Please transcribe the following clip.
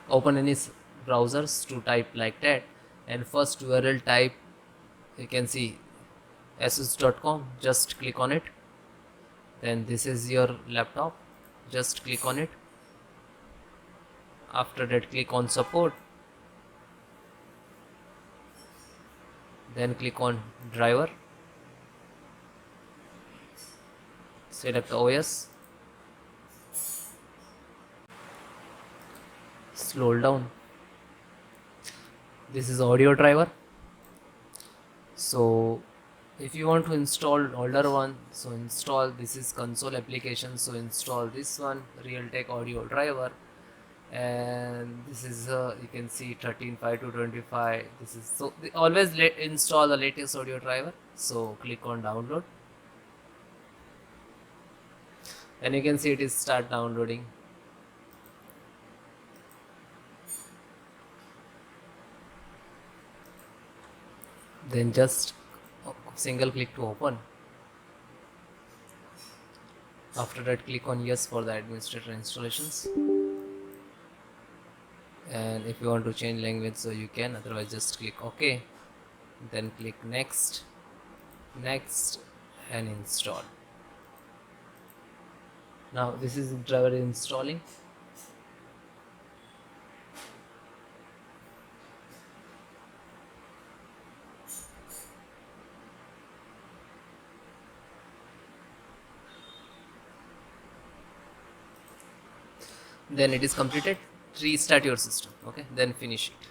open any browsers to type like that, and first URL type, you can see asus.com, just click on it. Then this is your laptop, just click on it. After that, click on support, then click on driver, select OS, scroll down. This is audio driver. So if you want to install older one, so install, this is console application, so install this one, Realtek audio driver. And this is you can see 13.5 to 25. This is, so always install the latest audio driver. So click on download, and you can see it is start downloading. Then just single click to open. After that, click on yes for the administrator installations. And if you want to change language, so you can, otherwise just click OK, then click next, next, and install. Now this is driver installing. Then it is completed. Restart your system, okay, then finish it.